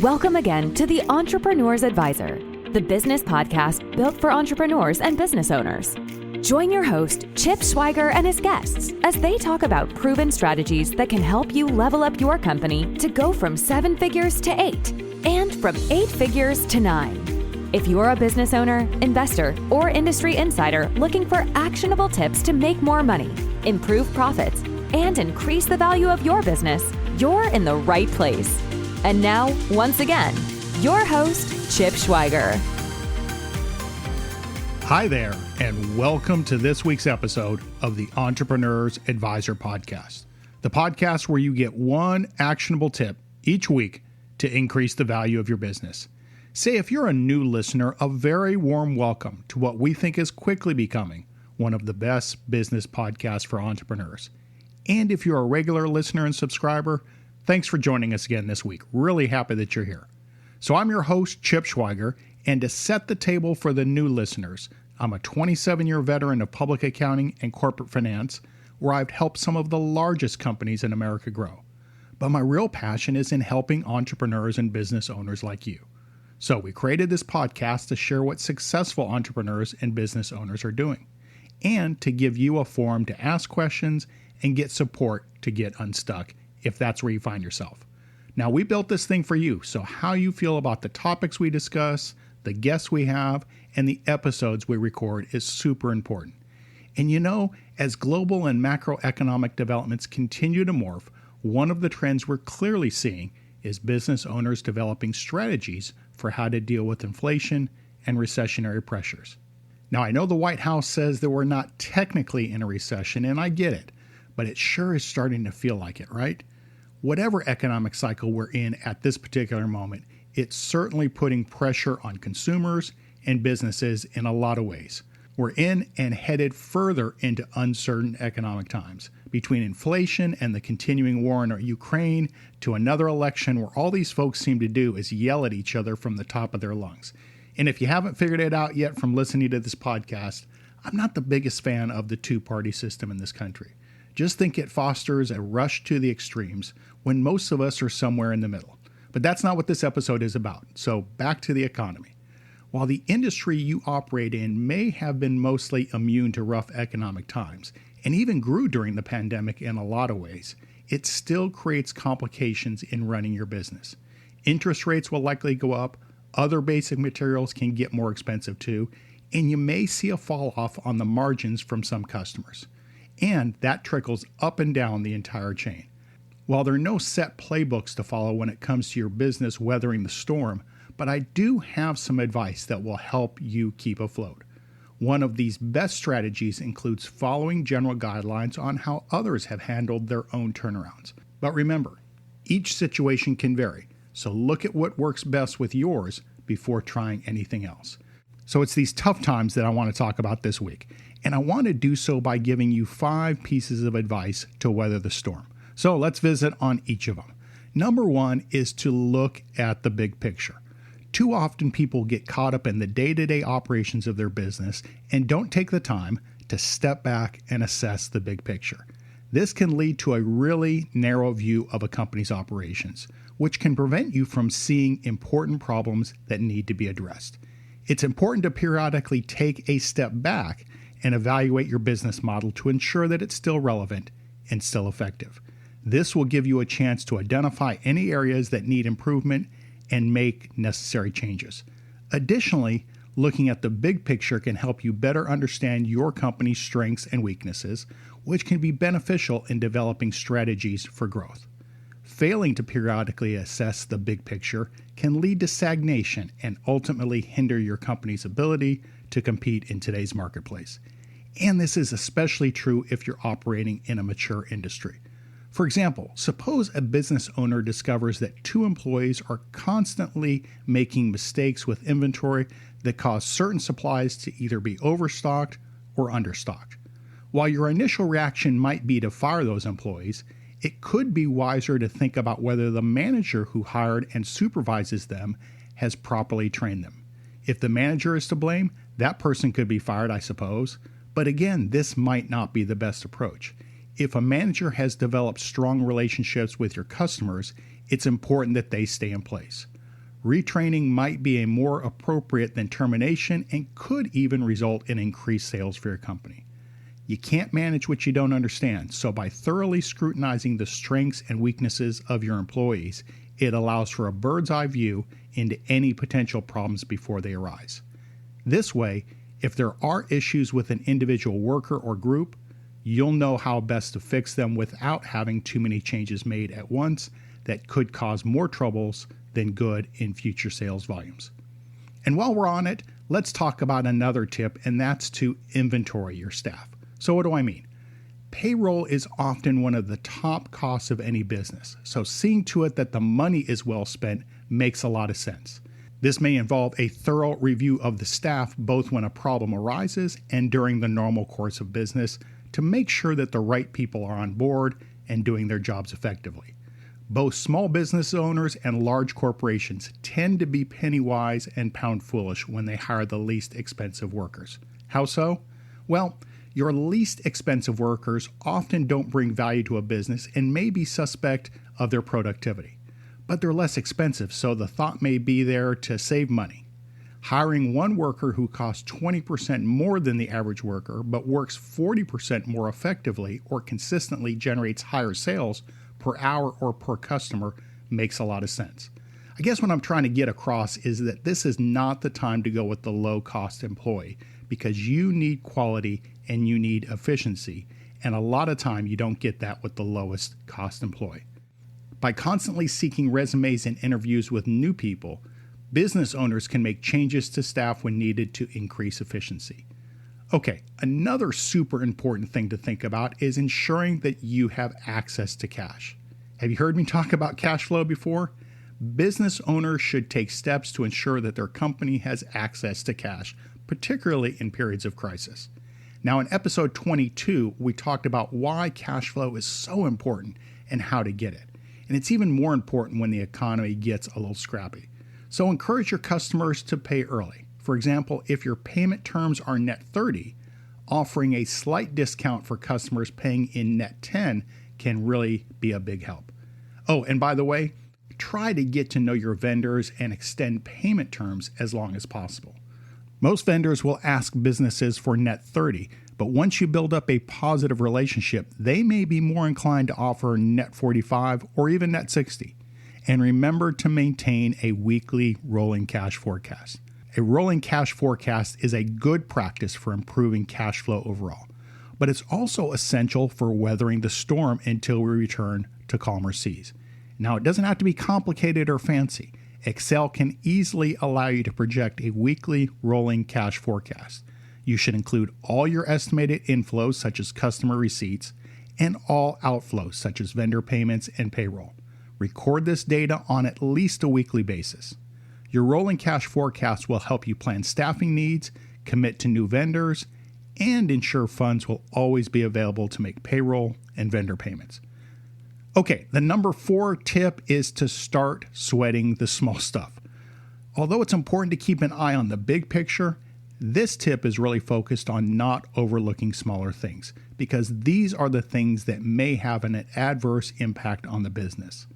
Welcome again to the Entrepreneur's Advisor, the business podcast built for entrepreneurs and business owners. Join your host, Chip Schweiger, and his guests as they talk about proven strategies that can help you level up your company to go from 7 figures to 8 and from 8 figures to 9. If you're a business owner, investor, or industry insider looking for actionable tips to make more money, improve profits, and increase the value of your business, you're in the right place. And now, once again, your host, Chip Schweiger. Hi there, and welcome to this week's episode of the Entrepreneur's Advisor podcast, the podcast where you get one actionable tip each week to increase the value of your business. Say, if you're a new listener, a very warm welcome to what we think is quickly becoming one of the best business podcasts for entrepreneurs. And if you're a regular listener and subscriber, thanks for joining us again this week. Really happy that you're here. So I'm your host, Chip Schweiger, and to set the table for the new listeners, I'm a 27-year veteran of public accounting and corporate finance, where I've helped some of the largest companies in America grow. But my real passion is in helping entrepreneurs and business owners like you. So we created this podcast to share what successful entrepreneurs and business owners are doing, and to give you a forum to ask questions and get support to get unstuck if that's where you find yourself. Now, we built this thing for you, so how you feel about the topics we discuss, the guests we have, and the episodes we record is super important. And you know, as global and macroeconomic developments continue to morph, one of the trends we're clearly seeing is business owners developing strategies for how to deal with inflation and recessionary pressures. Now, I know the White House says that we're not technically in a recession, and I get it, but it sure is starting to feel like it, right? Whatever economic cycle we're in at this particular moment, it's certainly putting pressure on consumers and businesses in a lot of ways. We're in and headed further into uncertain economic times, between inflation and the continuing war in Ukraine to another election where all these folks seem to do is yell at each other from the top of their lungs. And if you haven't figured it out yet from listening to this podcast, I'm not the biggest fan of the two-party system in this country. Just think it fosters a rush to the extremes when most of us are somewhere in the middle. But that's not what this episode is about. So back to the economy. While the industry you operate in may have been mostly immune to rough economic times, and even grew during the pandemic in a lot of ways, it still creates complications in running your business. Interest rates will likely go up, other basic materials can get more expensive too, and you may see a fall off on the margins from some customers. And that trickles up and down the entire chain. While there are no set playbooks to follow when it comes to your business weathering the storm, but I do have some advice that will help you keep afloat. One of these best strategies includes following general guidelines on how others have handled their own turnarounds. But remember, each situation can vary, so look at what works best with yours before trying anything else. So it's these tough times that I want to talk about this week, and I want to do so by giving you 5 pieces of advice to weather the storm. So let's visit on each of them. Number 1 is to look at the big picture. Too often people get caught up in the day-to-day operations of their business and don't take the time to step back and assess the big picture. This can lead to a really narrow view of a company's operations, which can prevent you from seeing important problems that need to be addressed. It's important to periodically take a step back and evaluate your business model to ensure that it's still relevant and still effective. This will give you a chance to identify any areas that need improvement and make necessary changes. Additionally, looking at the big picture can help you better understand your company's strengths and weaknesses, which can be beneficial in developing strategies for growth. Failing to periodically assess the big picture can lead to stagnation and ultimately hinder your company's ability to compete in today's marketplace. And this is especially true if you're operating in a mature industry. For example, suppose a business owner discovers that 2 employees are constantly making mistakes with inventory that cause certain supplies to either be overstocked or understocked. While your initial reaction might be to fire those employees, it could be wiser to think about whether the manager who hired and supervises them has properly trained them. If the manager is to blame, that person could be fired, I suppose. But again, this might not be the best approach. If a manager has developed strong relationships with your customers, it's important that they stay in place. Retraining might be a more appropriate than termination and could even result in increased sales for your company. You can't manage what you don't understand, so by thoroughly scrutinizing the strengths and weaknesses of your employees, it allows for a bird's eye view into any potential problems before they arise. This way, if there are issues with an individual worker or group, you'll know how best to fix them without having too many changes made at once that could cause more troubles than good in future sales volumes. And while we're on it, let's talk about another tip, and that's to inventory your staff. So what do I mean? Payroll is often one of the top costs of any business, so seeing to it that the money is well spent makes a lot of sense. This may involve a thorough review of the staff both when a problem arises and during the normal course of business to make sure that the right people are on board and doing their jobs effectively. Both small business owners and large corporations tend to be penny wise and pound foolish when they hire the least expensive workers. How so? Well, your least expensive workers often don't bring value to a business and may be suspect of their productivity. But they're less expensive, so the thought may be there to save money. Hiring one worker who costs 20% more than the average worker but works 40% more effectively or consistently generates higher sales per hour or per customer makes a lot of sense. I guess what I'm trying to get across is that this is not the time to go with the low-cost employee because you need quality and you need efficiency, and a lot of time you don't get that with the lowest cost employee. By constantly seeking resumes and interviews with new people, business owners can make changes to staff when needed to increase efficiency. Okay, another super important thing to think about is ensuring that you have access to cash. Have you heard me talk about cash flow before? Business owners should take steps to ensure that their company has access to cash, particularly in periods of crisis. Now, in episode 22, we talked about why cash flow is so important and how to get it. And it's even more important when the economy gets a little scrappy. So encourage your customers to pay early. For example, if your payment terms are net 30, offering a slight discount for customers paying in net 10 can really be a big help. Oh, and by the way, try to get to know your vendors and extend payment terms as long as possible. Most vendors will ask businesses for net 30, but once you build up a positive relationship, they may be more inclined to offer net 45 or even net 60. And remember to maintain a weekly rolling cash forecast. A rolling cash forecast is a good practice for improving cash flow overall, but it's also essential for weathering the storm until we return to calmer seas. Now, it doesn't have to be complicated or fancy. Excel can easily allow you to project a weekly rolling cash forecast. You should include all your estimated inflows, such as customer receipts, and all outflows, such as vendor payments and payroll. Record this data on at least a weekly basis. Your rolling cash forecast will help you plan staffing needs, commit to new vendors, and ensure funds will always be available to make payroll and vendor payments. Okay, the number 4 tip is to start sweating the small stuff. Although it's important to keep an eye on the big picture, this tip is really focused on not overlooking smaller things, because these are the things that may have an adverse impact on the business.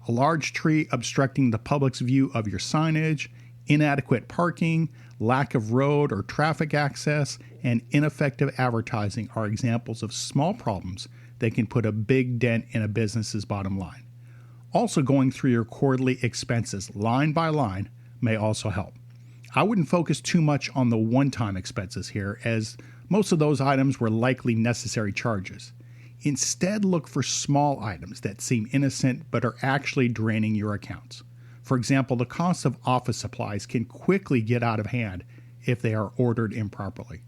A large tree obstructing the public's view of your signage, inadequate parking, lack of road or traffic access, and ineffective advertising are examples of small problems that can put a big dent in a business's bottom line. Also, going through your quarterly expenses line by line may also help. I wouldn't focus too much on the one-time expenses here, as most of those items were likely necessary charges. Instead, look for small items that seem innocent but are actually draining your accounts. For example, the cost of office supplies can quickly get out of hand if they are ordered improperly.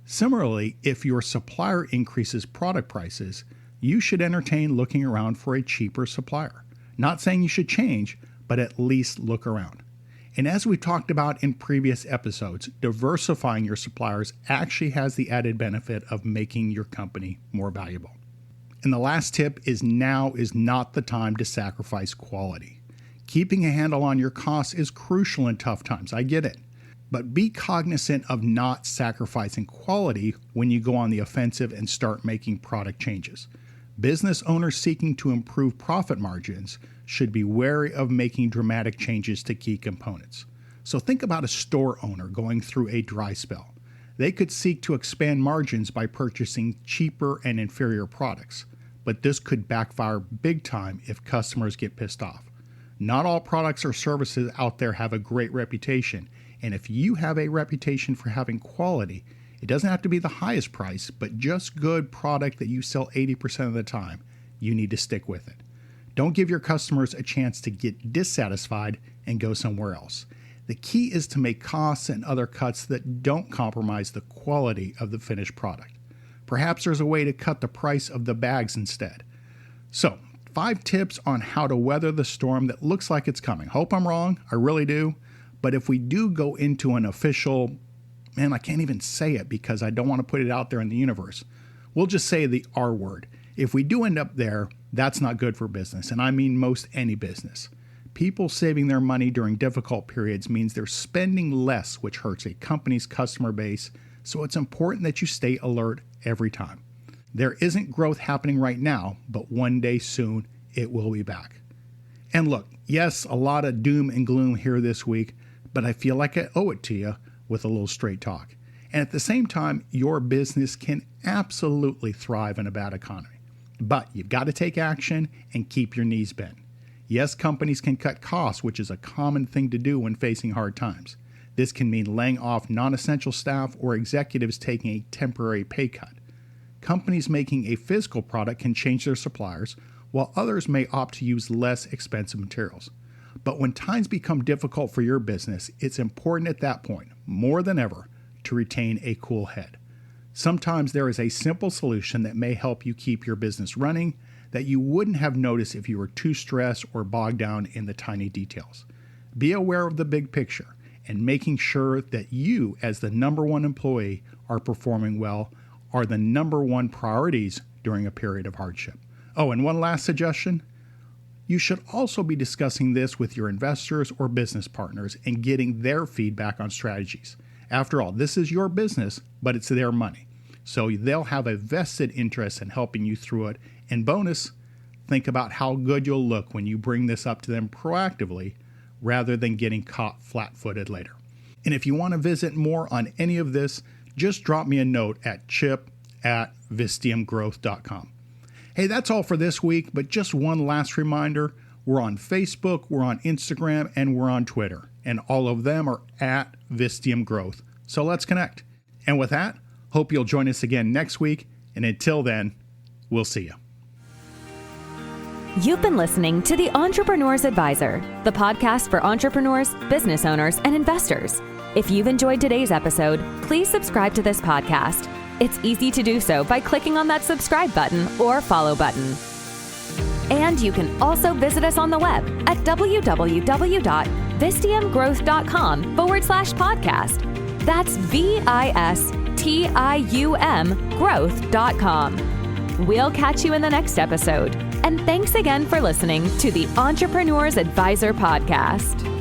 Similarly, if your supplier increases product prices, you should entertain looking around for a cheaper supplier. Not saying you should change, but at least look around. And as we've talked about in previous episodes, diversifying your suppliers actually has the added benefit of making your company more valuable. And the last tip is now is not the time to sacrifice quality. Keeping a handle on your costs is crucial in tough times, I get it. But be cognizant of not sacrificing quality when you go on the offensive and start making product changes. Business owners seeking to improve profit margins should be wary of making dramatic changes to key components. So think about a store owner going through a dry spell. They could seek to expand margins by purchasing cheaper and inferior products, but this could backfire big time if customers get pissed off. Not all products or services out there have a great reputation, and if you have a reputation for having quality, it doesn't have to be the highest price, but just good product that you sell 80% of the time, you need to stick with it. Don't give your customers a chance to get dissatisfied and go somewhere else. The key is to make costs and other cuts that don't compromise the quality of the finished product. Perhaps there's a way to cut the price of the bags instead. So, 5 tips on how to weather the storm that looks like it's coming. Hope I'm wrong, I really do. But if we do go into an official, man, I can't even say it because I don't want to put it out there in the universe. We'll just say the R word. If we do end up there, that's not good for business, and I mean most any business. People saving their money during difficult periods means they're spending less, which hurts a company's customer base, so it's important that you stay alert every time. There isn't growth happening right now, but one day soon it will be back. And look, yes, a lot of doom and gloom here this week, but I feel like I owe it to you with a little straight talk. And at the same time, your business can absolutely thrive in a bad economy. But you've got to take action and keep your knees bent. Yes, companies can cut costs, which is a common thing to do when facing hard times. This can mean laying off non-essential staff or executives taking a temporary pay cut. Companies making a physical product can change their suppliers, while others may opt to use less expensive materials. But when times become difficult for your business, it's important at that point, more than ever, to retain a cool head. Sometimes there is a simple solution that may help you keep your business running that you wouldn't have noticed if you were too stressed or bogged down in the tiny details. Be aware of the big picture and making sure that you, as the number one employee, are performing well are the number one priorities during a period of hardship. Oh, and one last suggestion. You should also be discussing this with your investors or business partners and getting their feedback on strategies. After all, this is your business, but it's their money. So they'll have a vested interest in helping you through it. And bonus, think about how good you'll look when you bring this up to them proactively rather than getting caught flat-footed later. And if you want to visit more on any of this, just drop me a note at chip@vistiumgrowth.com. Hey, that's all for this week, but just one last reminder. We're on Facebook, we're on Instagram, and we're on Twitter. And all of them are at Vistium Growth. So let's connect. And with that, hope you'll join us again next week. And until then, we'll see you. You've been listening to The Entrepreneur's Advisor, the podcast for entrepreneurs, business owners, and investors. If you've enjoyed today's episode, please subscribe to this podcast. It's easy to do so by clicking on that subscribe button or follow button. And you can also visit us on the web at www.vistiumgrowth.com/podcast. That's VISTIUM growth.com. We'll catch you in the next episode. And thanks again for listening to the Entrepreneur's Advisor podcast.